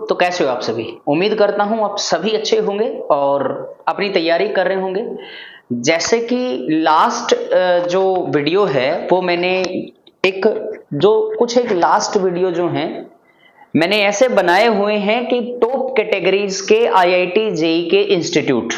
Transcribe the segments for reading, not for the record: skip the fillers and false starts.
तो कैसे हो आप सभी? उम्मीद करता हूँ आप सभी अच्छे होंगे और अपनी तैयारी कर रहे होंगे। जैसे कि लास्ट जो वीडियो है वो मैंने एक एक लास्ट वीडियो जो है मैंने ऐसे बनाए हुए हैं कि टॉप कैटेगरीज के आईआईटी जेईई के इंस्टीट्यूट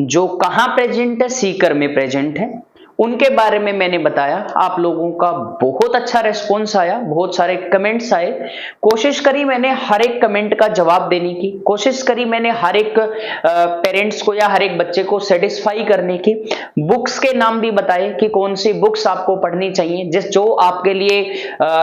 जो कहाँ प्रेजेंट है, सीकर में प्रेजेंट है, उनके बारे में मैंने बताया। आप लोगों का बहुत अच्छा रिस्पॉन्स आया, बहुत सारे कमेंट्स आए। कोशिश करी मैंने हर एक कमेंट का जवाब देने की, कोशिश करी मैंने हर एक पेरेंट्स को या हर एक बच्चे को सेटिस्फाई करने की। बुक्स के नाम भी बताए कि कौन सी बुक्स आपको पढ़नी चाहिए जो आपके लिए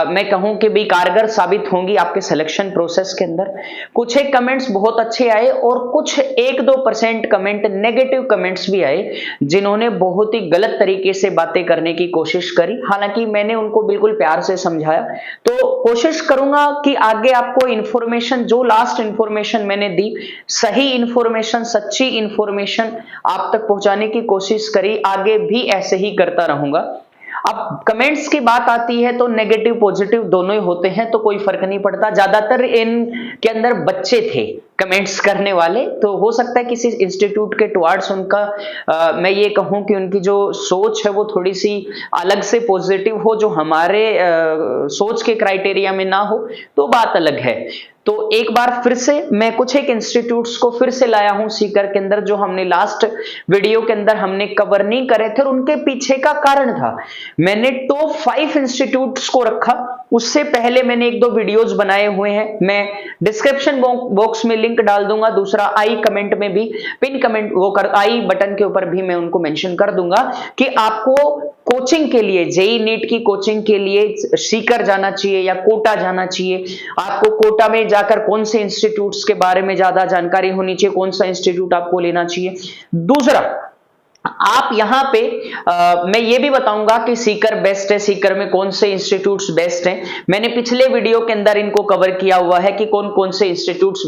मैं कहूं कि भी कारगर साबित होंगी आपके सिलेक्शन प्रोसेस के अंदर। कुछ एक कमेंट्स बहुत अच्छे आए और कुछ 1-2% कमेंट नेगेटिव कमेंट्स भी आए जिन्होंने बहुत ही गलत तरीके से बातें करने की कोशिश करी। हालांकि मैंने उनको बिल्कुल प्यार से समझाया। तो कोशिश करूंगा कि आगे आपको इंफॉर्मेशन, जो लास्ट इंफॉर्मेशन मैंने दी, सही इंफॉर्मेशन, सच्ची इंफॉर्मेशन आप तक पहुंचाने की कोशिश करी। आगे भी ऐसे ही करता रहूंगा। अब कमेंट्स की बात आती है तो नेगेटिव पॉजिटिव दोनों ही होते हैं, तो कोई फर्क नहीं पड़ता। ज्यादातर इनके अंदर बच्चे थे कमेंट्स करने वाले, तो हो सकता है किसी इंस्टीट्यूट के टुवार्ड्स उनका मैं ये कहूं कि उनकी जो सोच है वो थोड़ी सी अलग से पॉजिटिव हो, जो हमारे सोच के क्राइटेरिया में ना हो, तो बात अलग है। तो एक बार फिर से मैं कुछ एक इंस्टीट्यूट्स को फिर से लाया हूं सीकर के अंदर, जो हमने लास्ट वीडियो के अंदर हमने कवर नहीं करे थे और उनके पीछे का कारण था। मैंने टॉप 5 इंस्टीट्यूट्स को रखा, उससे पहले मैंने 1-2 वीडियोस बनाए हुए हैं। मैं डिस्क्रिप्शन बॉक्स में लिंक डाल दूंगा, दूसरा आई कमेंट में भी पिन कमेंट वो कर आई बटन के ऊपर भी मैं उनको मेंशन कर दूंगा कि आपको कोचिंग के लिए, जेईई नीट की कोचिंग के लिए सीकर जाना चाहिए या कोटा जाना चाहिए। आपको कोटा में जाकर कौन से इंस्टीट्यूट्स के बारे में ज्यादा जानकारी होनी चाहिए, कौन सा इंस्टीट्यूट आपको लेना चाहिए। दूसरा, आप यहां पे मैं ये भी बताऊंगा कि सीकर बेस्ट है, सीकर में कौन से इंस्टीट्यूट्स बेस्ट हैं। मैंने पिछले वीडियो के अंदर इनको कवर किया हुआ है कि कौन कौन से इंस्टीट्यूट्स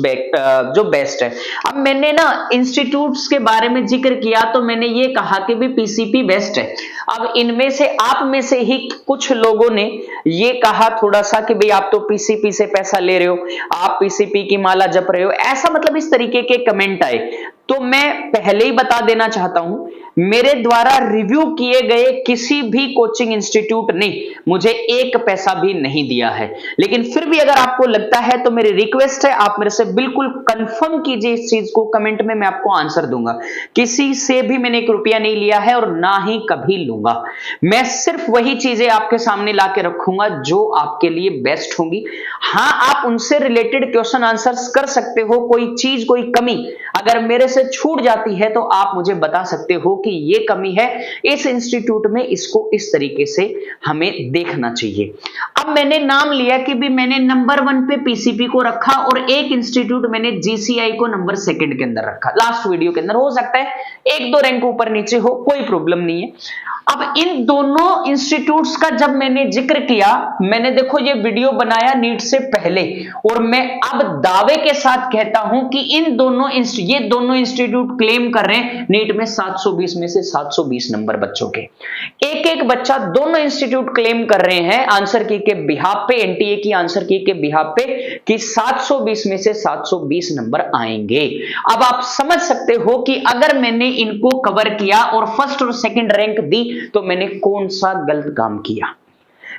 जो बेस्ट है। अब मैंने ना इंस्टीट्यूट्स के बारे में जिक्र किया तो मैंने ये कहा कि भी पीसीपी बेस्ट है। अब इनमें से आप में से ही कुछ लोगों ने ये कहा थोड़ा सा कि भाई आप तो पीसीपी से पैसा ले रहे हो, आप पीसीपी की माला जप रहे हो, ऐसा मतलब इस तरीके के कमेंट आए। तो मैं पहले ही बता देना चाहता हूं, मेरे द्वारा रिव्यू किए गए किसी भी कोचिंग इंस्टीट्यूट ने मुझे 1 पैसा भी नहीं दिया है। लेकिन फिर भी अगर आपको लगता है तो मेरी रिक्वेस्ट है, आप मेरे से बिल्कुल कंफर्म कीजिए इस चीज को, कमेंट में मैं आपको आंसर दूंगा। किसी से भी मैंने 1 रुपया नहीं लिया है और ना ही कभी लूंगा। मैं सिर्फ वही चीजें आपके सामने ला के रखूंगा जो आपके लिए बेस्ट होंगी। हाँ, आप उनसे रिलेटेड क्वेश्चन आंसर्स कर सकते हो। कोई चीज, कोई कमी अगर मेरे से छूट जाती है तो आप मुझे बता सकते हो कि ये कमी है इस इंस्टीट्यूट में, इसको इस तरीके से हमें देखना चाहिए। अब मैंने नाम लिया कि भी मैंने नंबर 1 पे पीसीपी को रखा और एक इंस्टीट्यूट मैंने जीसीआई को नंबर 2 के अंदर रखा। लास्ट वीडियो के अंदर हो सकता है 1-2 रैंक ऊपर नीचे हो, कोई प्रॉब्लम नहीं है। अब इन दोनों इंस्टीट्यूट्स का जब मैंने जिक्र किया, मैंने देखो ये वीडियो बनाया नीट से पहले, और मैं अब दावे के साथ कहता हूं कि ये दोनों इंस्टीट्यूट क्लेम कर रहे हैं नीट में 720 में से 720 नंबर बच्चों के। एक बच्चा दोनों इंस्टीट्यूट क्लेम कर रहे हैं आंसर की के बिहाफ पे, एनटीए की आंसर की के बिहाफ पे, कि 720 में से 720 नंबर आएंगे। अब आप समझ सकते हो कि अगर मैंने इनको कवर किया और फर्स्ट और सेकंड रैंक दी तो मैंने कौन सा गलत काम किया।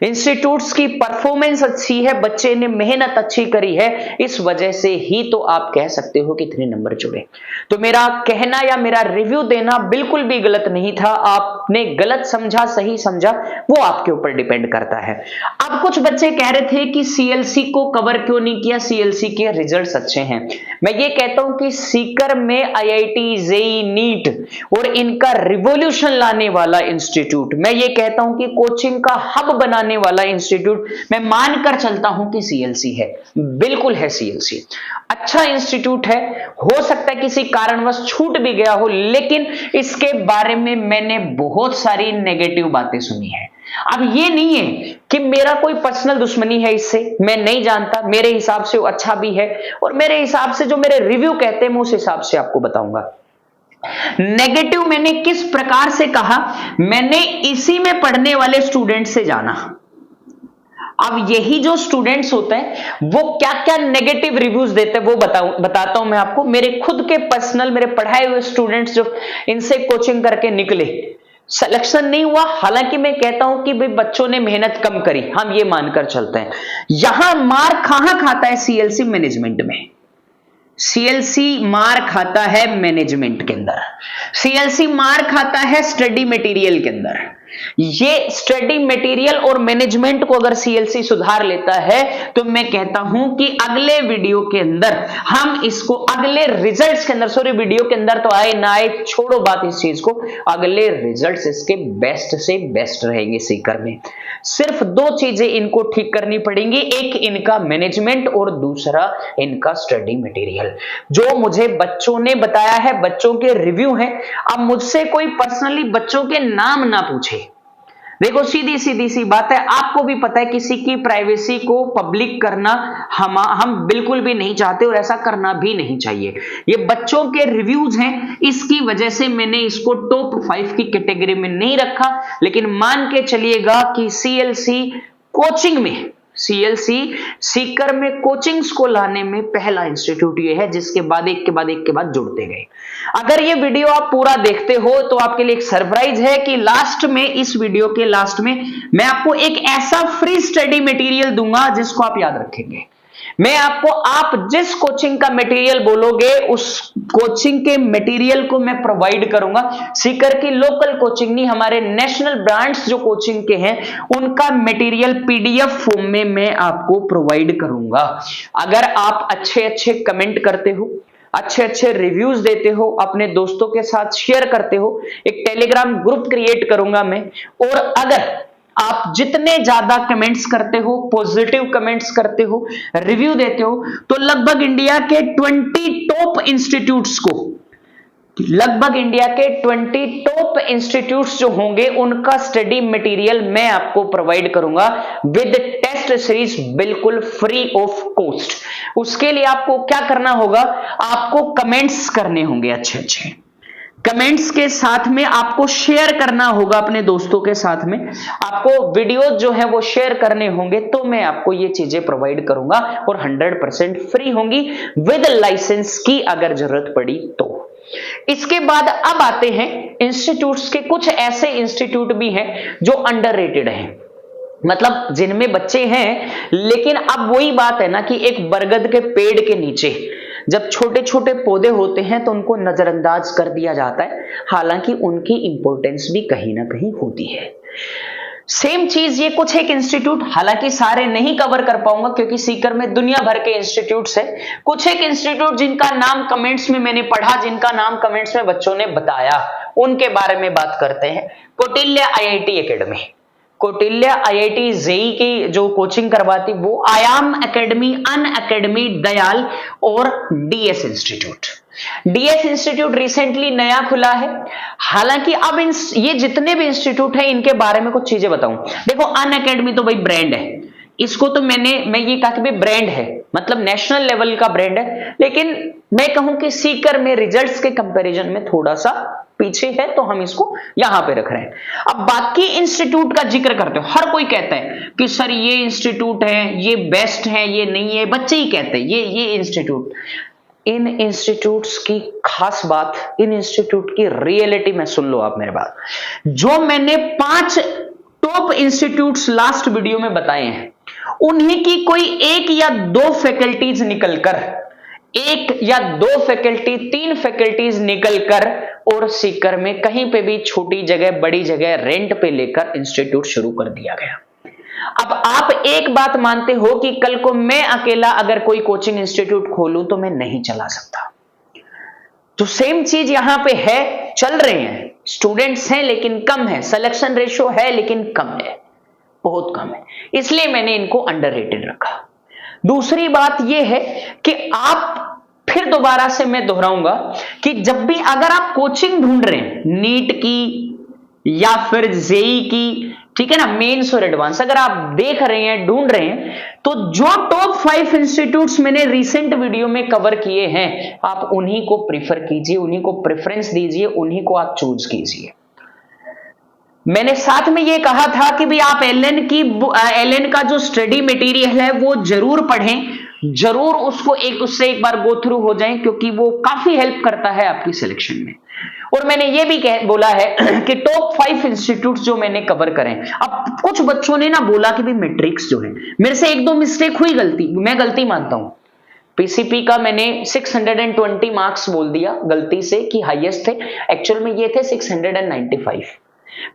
इंस्टीट्यूट्स की परफॉर्मेंस अच्छी है, बच्चे ने मेहनत अच्छी करी है, इस वजह से ही तो आप कह सकते हो कि इतने नंबर जुड़े। तो मेरा कहना या मेरा रिव्यू देना बिल्कुल भी गलत नहीं था। आपने गलत समझा, सही समझा, वो आपके ऊपर डिपेंड करता है। अब कुछ बच्चे कह रहे थे कि सीएलसी को कवर क्यों नहीं किया, सीएलसी के रिजल्ट्स अच्छे हैं। मैं ये कहता हूं कि सीकर में आईआईटी, जेईई, नीट और इनका रिवॉल्यूशन लाने वाला इंस्टीट्यूट, मैं ये कहता हूं कि कोचिंग का हब बनाने वाला इंस्टीट्यूट, मैं मानकर चलता हूं कि सीएलसी है। बिल्कुल है सीएलसी, अच्छा इंस्टीट्यूट है। हो सकता है किसी कारणवश छूट भी गया हो, लेकिन इसके बारे में मैंने बहुत सारी नेगेटिव बातें सुनी है। अब ये नहीं है कि मेरा कोई पर्सनल दुश्मनी है इससे, मैं नहीं जानता, मेरे हिसाब से वो अच्छा भी है और मेरे हिसाब से जो मेरे रिव्यू कहते हैं मैं उस हिसाब से आपको बताऊंगा। नेगेटिव मैंने किस प्रकार से कहा, मैंने इसी में पढ़ने वाले स्टूडेंट से जाना। अब यही जो स्टूडेंट्स होते हैं वो क्या क्या नेगेटिव रिव्यूज देते हैं वो बताता हूं मैं आपको। मेरे खुद के पर्सनल, मेरे पढ़ाए हुए स्टूडेंट्स जो इनसे कोचिंग करके निकले, सिलेक्शन नहीं हुआ, हालांकि मैं कहता हूं कि भाई बच्चों ने मेहनत कम करी, हम ये मानकर चलते हैं। यहां मार कहां खाता है? सीएलसी मैनेजमेंट में। सीएलसी मार खाता है मैनेजमेंट के अंदर, सीएलसी मार खाता है स्टडी मटेरियल के अंदर। ये स्टडी मटेरियल और मैनेजमेंट को अगर सीएलसी सुधार लेता है तो मैं कहता हूं कि अगले वीडियो के अंदर हम इसको, अगले रिजल्ट्स के अंदर, सॉरी वीडियो के अंदर तो आए ना आए छोड़ो बात इस चीज को, अगले रिजल्ट्स इसके बेस्ट से बेस्ट रहेंगे सीकर में। सिर्फ दो चीजें इनको ठीक करनी पड़ेंगी, एक इनका मैनेजमेंट और दूसरा इनका स्टडी मटेरियल। जो मुझे बच्चों ने बताया है, बच्चों के रिव्यू हैं। अब मुझसे कोई पर्सनली बच्चों के नाम ना पूछे। देखो सीधी सीधी सी बात है, आपको भी पता है किसी की प्राइवेसी को पब्लिक करना हम बिल्कुल भी नहीं चाहते और ऐसा करना भी नहीं चाहिए। ये बच्चों के रिव्यूज हैं, इसकी वजह से मैंने इसको टॉप 5 की कैटेगरी में नहीं रखा। लेकिन मान के चलिएगा कि सीएलसी कोचिंग में, सीएलसी सीकर में कोचिंग्स को लाने में पहला इंस्टीट्यूट ये है, जिसके बाद एक के बाद एक के बाद जुड़ते गए। अगर ये वीडियो आप पूरा देखते हो तो आपके लिए एक सरप्राइज है कि लास्ट में, इस वीडियो के लास्ट में मैं आपको एक ऐसा फ्री स्टडी मटेरियल दूंगा जिसको आप याद रखेंगे। मैं आपको, आप जिस कोचिंग का मटेरियल बोलोगे उस कोचिंग के मटेरियल को मैं प्रोवाइड करूंगा। सीकर की लोकल कोचिंग नहीं, हमारे नेशनल ब्रांड्स जो कोचिंग के हैं उनका मटेरियल पीडीएफ फॉर्म में मैं आपको प्रोवाइड करूंगा। अगर आप अच्छे अच्छे कमेंट करते हो, अच्छे अच्छे रिव्यूज देते हो, अपने दोस्तों के साथ शेयर करते हो, एक टेलीग्राम ग्रुप क्रिएट करूंगा मैं, और अगर आप जितने ज्यादा कमेंट्स करते हो, पॉजिटिव कमेंट्स करते हो, रिव्यू देते हो, तो लगभग इंडिया के 20 टॉप इंस्टीट्यूट्स को, लगभग इंडिया के 20 टॉप इंस्टीट्यूट्स जो होंगे उनका स्टडी मटेरियल मैं आपको प्रोवाइड करूंगा विद टेस्ट सीरीज, बिल्कुल फ्री ऑफ कॉस्ट। उसके लिए आपको क्या करना होगा? आपको कमेंट्स करने होंगे अच्छे अच्छे, कमेंट्स के साथ में आपको शेयर करना होगा अपने दोस्तों के साथ में, आपको वीडियो जो है वो शेयर करने होंगे, तो मैं आपको ये चीजें प्रोवाइड करूंगा और 100% फ्री होंगी विद लाइसेंस की अगर जरूरत पड़ी तो। इसके बाद अब आते हैं इंस्टीट्यूट्स के, कुछ ऐसे इंस्टीट्यूट भी हैं जो अंडररेटेड हैं, मतलब जिनमें बच्चे हैं, लेकिन अब वही बात है ना कि एक बरगद के पेड़ के नीचे जब छोटे छोटे पौधे होते हैं तो उनको नजरअंदाज कर दिया जाता है, हालांकि उनकी इंपॉर्टेंस भी कहीं ना कहीं होती है। सेम चीज ये कुछ एक इंस्टीट्यूट, हालांकि सारे नहीं कवर कर पाऊंगा क्योंकि सीकर में दुनिया भर के इंस्टीट्यूट्स हैं, कुछ एक इंस्टीट्यूट जिनका नाम कमेंट्स में मैंने पढ़ा, जिनका नाम कमेंट्स में बच्चों ने बताया, उनके बारे में बात करते हैं। Kautilya IIT academy, Kautilya IIT JEE की जो कोचिंग करवाती वो आयाम एकेडमी, अन एकेडमी, दयाल और DS institute. DS institute recently नया खुला है, हालांकि अब ये जितने भी इंस्टीट्यूट हैं इनके बारे में कुछ चीजें बताऊं। देखो अन एकेडमी तो भाई ब्रांड है, इसको तो मैं ये कहा कि भाई ब्रांड है, मतलब नेशनल लेवल का ब्रांड है, लेकिन मैं कहूं कि सीकर में रिजल्ट्स के कंपैरिजन में थोड़ा सा पीछे है, तो हम इसको यहां पे रख रहे हैं। अब बाकी इंस्टीट्यूट का जिक्र करते हो, हर कोई कहता है कि सर ये इंस्टीट्यूट है, ये बेस्ट है, ये नहीं है, बच्चे ही कहते हैं ये इंस्टीट्यूट। इन इंस्टीट्यूट्स की खास बात, इन इंस्टीट्यूट की रियलिटी में सुन लो आप मेरे बात। जो मैंने 5 टॉप इंस्टीट्यूट्स लास्ट वीडियो में बताए हैं, उन्हीं की कोई एक या दो फैकल्टीज निकलकर, एक या दो फैकल्टी, 3 फैकल्टीज निकलकर और सीकर में कहीं पे भी छोटी जगह बड़ी जगह रेंट पे लेकर इंस्टीट्यूट शुरू कर दिया गया। अब आप एक बात मानते हो कि कल को मैं अकेला अगर कोई कोचिंग इंस्टीट्यूट खोलूं तो मैं नहीं चला सकता, तो सेम चीज यहां पे है, चल रहे हैं, स्टूडेंट्स हैं लेकिन कम है, सिलेक्शन रेशियो है लेकिन कम है, बहुत कम है, इसलिए मैंने इनको अंडररेटेड रखा। दूसरी बात यह है कि आप, फिर दोबारा से मैं दोहराऊंगा कि जब भी अगर आप कोचिंग ढूंढ रहे हैं, नीट की या फिर जेई की, ठीक है ना, मेंस और एडवांस, अगर आप देख रहे हैं, ढूंढ रहे हैं, तो जो टॉप 5 इंस्टीट्यूट्स मैंने रिसेंट वीडियो में कवर किए हैं, आप उन्हीं को प्रीफर कीजिए, उन्हीं को प्रेफरेंस दीजिए, उन्हीं को आप चूज कीजिए। मैंने साथ में ये कहा था कि भी आप एलएन का जो स्टडी मटेरियल है वो जरूर पढ़ें, जरूर उससे एक बार गो थ्रू हो जाएं, क्योंकि वो काफी हेल्प करता है आपकी सिलेक्शन में। और मैंने ये भी बोला है कि टॉप 5 इंस्टीट्यूट जो मैंने कवर करें। अब कुछ बच्चों ने ना बोला कि भाई मैट्रिक्स जो है, मेरे से एक दो मिस्टेक हुई, मैं गलती मानता हूं। पीसीपी का मैंने 620 मार्क्स बोल दिया गलती से कि हाईएस्ट थे, एक्चुअल में ये थे 695।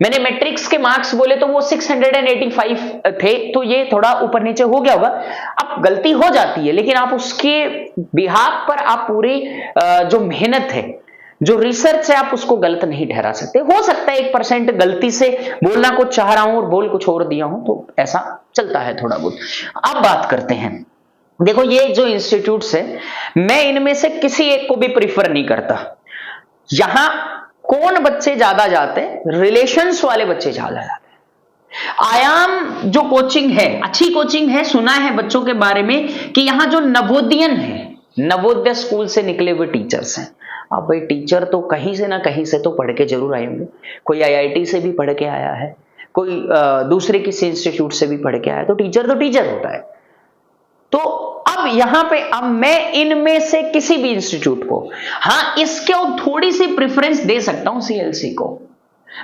मैंने मैट्रिक्स के मार्क्स बोले तो वो 685 थे, तो ये थोड़ा ऊपर नीचे हो गया होगा। अब गलती हो जाती है, लेकिन आप उसके बिहाफ पर आप पूरी जो मेहनत है, जो रिसर्च है, आप उसको गलत नहीं ठहरा सकते। हो सकता है 1% गलती से बोलना कुछ चाह रहा हूं और बोल कुछ और दिया हूं, तो ऐसा चलता है थोड़ा बहुत। अब बात करते हैं, देखो ये जो इंस्टीट्यूट्स है, मैं इनमें से किसी एक को भी प्रीफर नहीं करता। यहां कौन बच्चे ज्यादा जाते हैं? रिलेशंस वाले बच्चे ज्यादा जाते हैं। आयाम जो कोचिंग है, अच्छी कोचिंग है, सुना है बच्चों के बारे में कि यहां जो नवोदयन है, नवोदय स्कूल से निकले हुए टीचर्स हैं। अब भाई टीचर तो कहीं से ना कहीं से तो पढ़ के जरूर आए होंगे। कोई आईआईटी से भी पढ़ के आया है, कोई दूसरे किसी इंस्टीट्यूट से भी पढ़ के आया है, तो टीचर होता है। तो अब यहां पे अब मैं इनमें से किसी भी इंस्टीट्यूट को, हां इसके थोड़ी सी प्रेफरेंस दे सकता हूं सीएलसी को,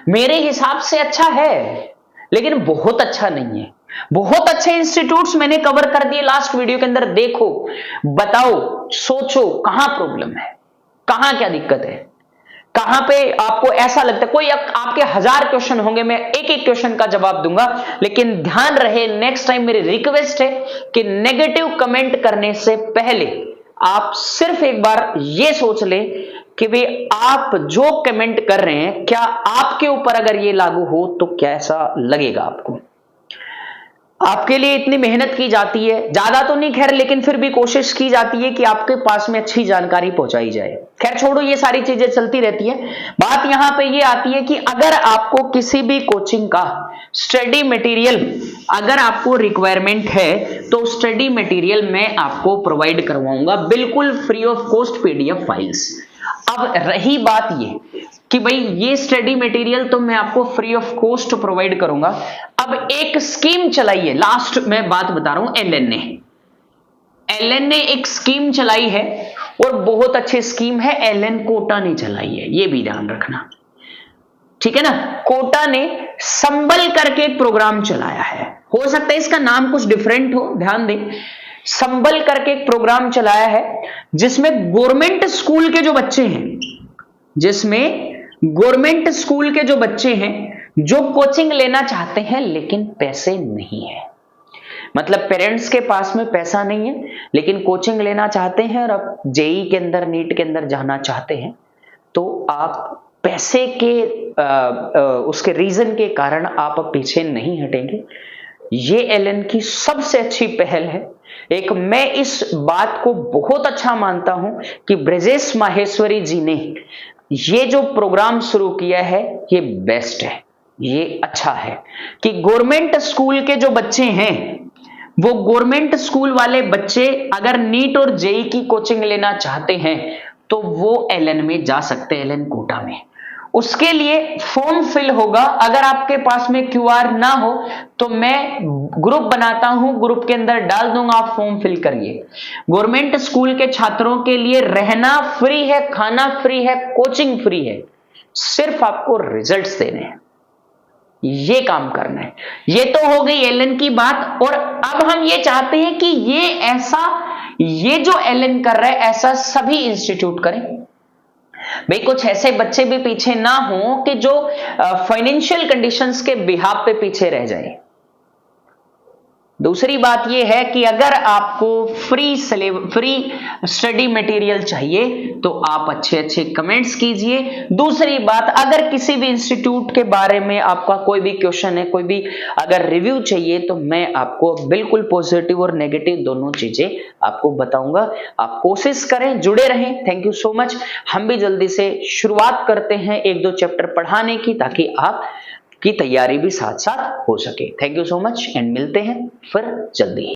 मेरे हिसाब से अच्छा है, लेकिन बहुत अच्छा नहीं है। बहुत अच्छे इंस्टीट्यूट्स मैंने कवर कर दिए लास्ट वीडियो के अंदर। देखो, बताओ, सोचो कहां प्रॉब्लम है, कहां क्या दिक्कत है, कहां पे आपको ऐसा लगता है। कोई आपके 1000 क्वेश्चन होंगे, मैं एक एक क्वेश्चन का जवाब दूंगा, लेकिन ध्यान रहे नेक्स्ट टाइम मेरी रिक्वेस्ट है कि नेगेटिव कमेंट करने से पहले आप सिर्फ एक बार ये सोच ले कि भाई आप जो कमेंट कर रहे हैं, क्या आपके ऊपर अगर ये लागू हो तो कैसा लगेगा आपको। आपके लिए इतनी मेहनत की जाती है, ज्यादा तो नहीं खैर, लेकिन फिर भी कोशिश की जाती है कि आपके पास में अच्छी जानकारी पहुंचाई जाए। खैर छोड़ो, ये सारी चीजें चलती रहती है। बात यहां पे ये आती है कि अगर आपको किसी भी कोचिंग का स्टडी मटेरियल अगर आपको रिक्वायरमेंट है, तो स्टडी मटेरियल मैं आपको प्रोवाइड करवाऊंगा बिल्कुल free of cost, PDF files. अब रही बात ये कि भाई ये स्टडी मटेरियल तो मैं आपको फ्री ऑफ कॉस्ट प्रोवाइड करूंगा। अब एक स्कीम चलाई है, लास्ट मैं बात बता रहा हूं, एलएन ने एक स्कीम चलाई है, और बहुत अच्छी स्कीम है। एलएन कोटा ने चलाई है, ये भी ध्यान रखना, ठीक है ना। कोटा ने संबल करके एक प्रोग्राम चलाया है, हो सकता है इसका नाम कुछ डिफरेंट हो, ध्यान दें। संबल करके एक प्रोग्राम चलाया है जिसमें गवर्नमेंट स्कूल के जो बच्चे हैं, जो कोचिंग लेना चाहते हैं लेकिन पैसे नहीं है, मतलब पेरेंट्स के पास में पैसा नहीं है लेकिन कोचिंग लेना चाहते हैं, और अब जेई के अंदर, नीट के अंदर जाना चाहते हैं, तो आप पैसे के उसके रीजन के कारण आप पीछे नहीं हटेंगे। ये एलएन की सबसे अच्छी पहल है। एक मैं इस बात को बहुत अच्छा मानता हूं कि ब्रजेश माहेश्वरी जी ने ये जो प्रोग्राम शुरू किया है, ये बेस्ट है, ये अच्छा है कि गवर्नमेंट स्कूल के जो बच्चे हैं, वो गवर्नमेंट स्कूल वाले बच्चे अगर नीट और जेई की कोचिंग लेना चाहते हैं तो वो एलएन में जा सकते हैं, एलएन कोटा में। उसके लिए फॉर्म फिल होगा। अगर आपके पास में क्यूआर ना हो तो मैं ग्रुप बनाता हूं, ग्रुप के अंदर डाल दूंगा, आप फॉर्म फिल करिए। गवर्नमेंट स्कूल के छात्रों के लिए रहना फ्री है, खाना फ्री है, कोचिंग फ्री है, सिर्फ आपको रिजल्ट्स देने हैं, ये काम करना है। ये तो हो गई एलएन की बात। और अब हम ये चाहते हैं कि ये जो एलएन कर रहा है, ऐसा सभी इंस्टीट्यूट करें। भाई कुछ ऐसे बच्चे भी पीछे ना हो कि जो फाइनेंशियल कंडीशंस के बिहाफ पे पीछे रह जाए। दूसरी बात यह है कि अगर आपको फ्री स्टडी मटेरियल चाहिए तो आप अच्छे कमेंट्स कीजिए। दूसरी बात, अगर किसी भी इंस्टीट्यूट के बारे में आपका कोई भी क्वेश्चन है, कोई भी अगर रिव्यू चाहिए, तो मैं आपको बिल्कुल पॉजिटिव और नेगेटिव दोनों चीजें आपको बताऊंगा। आप कोशिश करें, जुड़े रहें। Thank you so much. हम भी जल्दी से शुरुआत करते हैं 1-2 चैप्टर पढ़ाने की, ताकि आप की तैयारी भी साथ साथ हो सके। Thank you so much and मिलते हैं फिर जल्दी।